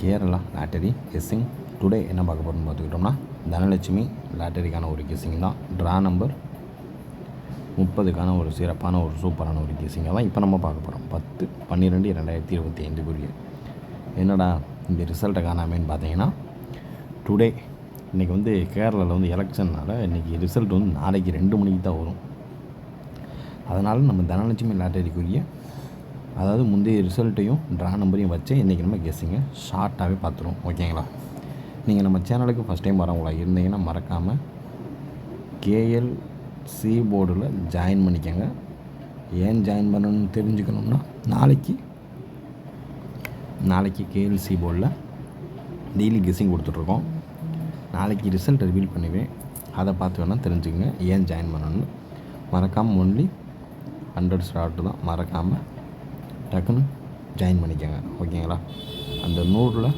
Kerala lottery guessing. Today என்ன பார்க்க போகிறோம்னு பார்த்துக்கிட்டோம்னா தனலட்சுமி லாட்டரிக்கான ஒரு கெஸ்ஸிங் தான். ட்ரா நம்பர் 30க்கான ஒரு சிறப்பான ஒரு சூப்பரான ஒரு கெஸ்ஸிங்கை தான் இப்போ நம்ம பார்க்க போகிறோம். 10/12/2025 என்னடா இந்த ரிசல்ட்டை காணாமேன்னு பார்த்தீங்கன்னா, டுடே இன்றைக்கி வந்து கேரளாவில் எலெக்ஷன்னால் இன்றைக்கி ரிசல்ட் நாளைக்கு 2 மணிக்கு தான் வரும். அதனால் நம்ம தனலட்சுமி லாட்டரிக்குரிய அதாவது முந்தைய ரிசல்ட்டையும் ட்ரா நம்பரையும் வச்சு இன்றைக்கி நம்ம கெஸ்ஸிங்கை ஷார்ட்டாகவே பார்த்துருவோம். ஓகேங்களா? நீங்கள் நம்ம சேனலுக்கு ஃபஸ்ட் டைம் வரவங்களா இருந்தீங்கன்னா மறக்காமல் கேஎல்சி போர்டில் ஜாயின் பண்ணிக்கோங்க. ஏன் ஜாயின் பண்ணணும்னு தெரிஞ்சுக்கணுன்னா நாளைக்கு கேஎல்சி போர்டில் டெய்லி கெஸ்ஸிங் கொடுத்துட்ருக்கோம். நாளைக்கு ரிசல்ட் ரிவீல் பண்ணுவேன், அதை பார்த்து வேணால் தெரிஞ்சுக்கங்க ஏன் ஜாயின் பண்ணணும்னு. மறக்காமல் ஒன்லி 100 ஸ்லாட்டு தான், மறக்காமல் டக்குன்னு ஜாயின் பண்ணிக்கோங்க. ஓகேங்களா? அந்த 100ல்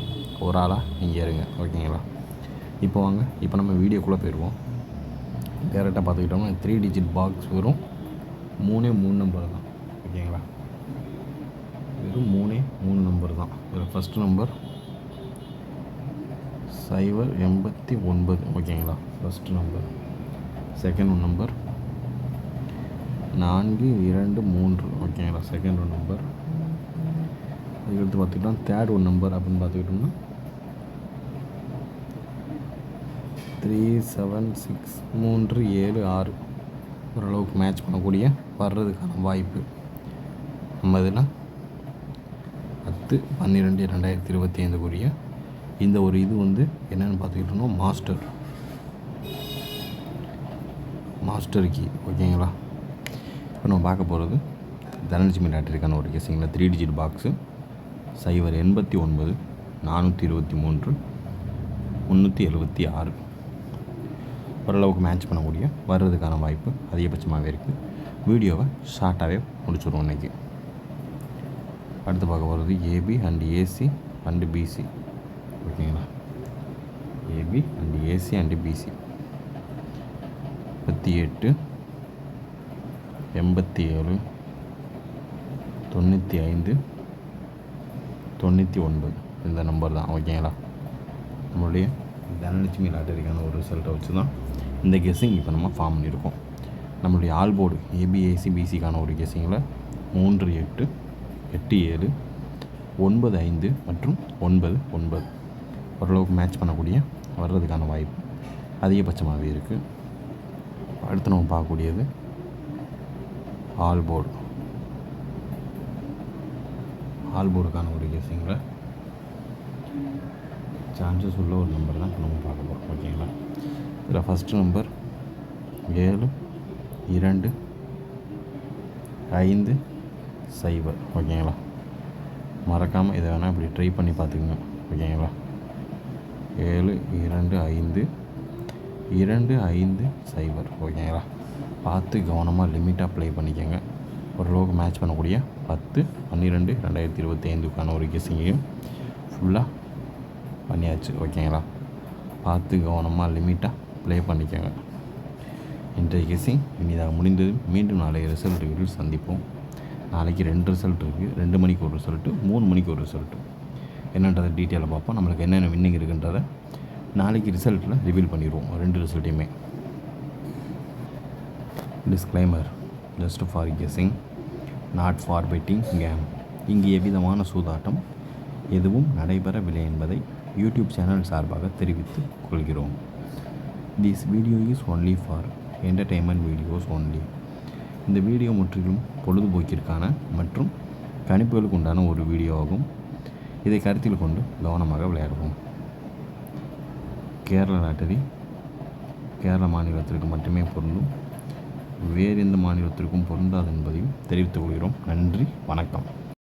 ஒரு ஆளாக நீங்கள் இருங்க. ஓகேங்களா? இப்போ வாங்க, இப்போ நம்ம வீடியோக்குள்ளே போயிடுவோம். டேரெக்டாக பார்த்துக்கிட்டோம்னா 3 டிஜிட் பாக்ஸ் வெறும் 3 நம்பர் தான். ஓகேங்களா? வெறும் 3 நம்பர் தான். இதில் ஃபஸ்ட்டு நம்பர் 089. ஓகேங்களா? First number. Second number 423. ஓகேங்களா? Second number. அதுக்கடுத்து பார்த்துக்கிட்டோம் தேர்ட் நம்பர் அப்படின்னு பார்த்துக்கிட்டோம்னா 37636. ஓரளவுக்கு மேட்ச் பண்ணக்கூடிய வர்றதுக்கான வாய்ப்பு நம்ம இதில் 10/12/2025 இந்த ஒரு இது என்னென்னு பார்த்துக்கிட்டோம்னா மாஸ்டர் கீ. ஓகேங்களா? இப்போ நம்ம பார்க்க போகிறது தனலட்சுமி லாட்டரிக்கான ஒரு கெஸ்ஸிங்கில் 3 டிஜிட் பாக்ஸு 089 423 376. ஓரளவுக்கு மேட்ச் பண்ணக்கூடிய வர்றதுக்கான வாய்ப்பு அதிகபட்சமாகவே இருக்குது. வீடியோவை ஷார்ட்டாகவே முடிச்சுடுவோம் இன்றைக்கி. அடுத்து பார்க்க போகிறது A B and A C and B C. ஓகேங்களா? A B and A C and B C 38 87 95 99 இந்த நம்பர் தான். ஓகேங்களா? நம்மளுடைய தனலட்சுமி லாட்டரிக்கான ஒரு ரிசல்ட்டை வச்சு தான் இந்த கெஸ்ஸிங் இப்போ நம்ம ஃபார்ம் பண்ணியிருக்கோம். நம்மளுடைய ஆல் போர்டு ஏபிஏசி பிசிக்கான ஒரு கெஸ்ஸிங்கில் 3 8 8 7 9 5 மற்றும் 9 9 ஓரளவுக்கு மேட்ச் பண்ணக்கூடிய வர்றதுக்கான வாய்ப்பு அதிகபட்சமாகவே இருக்குது. அடுத்து நம்ம பார்க்கக்கூடியது ஆல் போர்டுக்கான ஒரு கெஸ்ஸிங்கில் சான்சஸ் உள்ள ஒரு நம்பர் தான் நம்ம பார்க்க போகிறோம். ஓகேங்களா? இதில் ஃபஸ்ட்டு நம்பர் 7 2 5 0. ஓகேங்களா? மறக்காமல் இதை வேணால் இப்படி ட்ரை பண்ணி பார்த்துக்குங்க. ஓகேங்களா? 7 2 5 2 5 0. ஓகேங்களா? பார்த்து கவனமாக லிமிட்டாக ப்ளே பண்ணிக்கோங்க. ஓரளவுக்கு மேட்ச் பண்ணக்கூடிய 10/12/2025 ஒரு கெஸ்ஸிங்கையும் ஃபுல்லாக பண்ணியாச்சு. ஓகேங்களா? பார்த்து கவனமாக லிமிட்டாக ப்ளே பண்ணிக்கோங்க. இன்றைய கெஸ்ஸிங் இனிதாக முடிந்தது. மீண்டும் நாளைய ரிசல்ட்டுகளில் சந்திப்போம். நாளைக்கு 2 ரிசல்ட் இருக்குது. 2 மணிக்கு ஒரு ரிசல்ட்டு, 3 மணிக்கு ஒரு ரிசல்ட்டு. என்னன்றதை டீட்டெயிலாக பார்ப்போம். நம்மளுக்கு என்னென்ன வின்னிங் இருக்குன்றதை நாளைக்கு ரிசல்ட்டில் ரிவீல் பண்ணிடுவோம். 2 ரிசல்ட்டையுமே. Disclaimer: just for guessing, not for betting game. இங்கு எவ்விதமான சூதாட்டம் எதுவும் நடைபெறவில்லை என்பதை யூடியூப் சேனல் சார்பாக தெரிவித்துக் கொள்கிறோம். This video is only for entertainment videos only. இந்த வீடியோ முற்றிலும் பொழுதுபோக்கிற்கான மற்றும் கணிப்புகளுக்கு உண்டான ஒரு வீடியோ ஆகும். இதை கருத்தில் கொண்டு கவனமாக விளையாடுவோம். கேரளா லாட்டரி கேரள மாநிலத்திற்கு மட்டுமே பொருந்தும், வேறு எந்த மாநிலத்திற்கும் பொருந்தாது என்பதையும் தெரிவித்துக் கொள்கிறோம். நன்றி, வணக்கம்.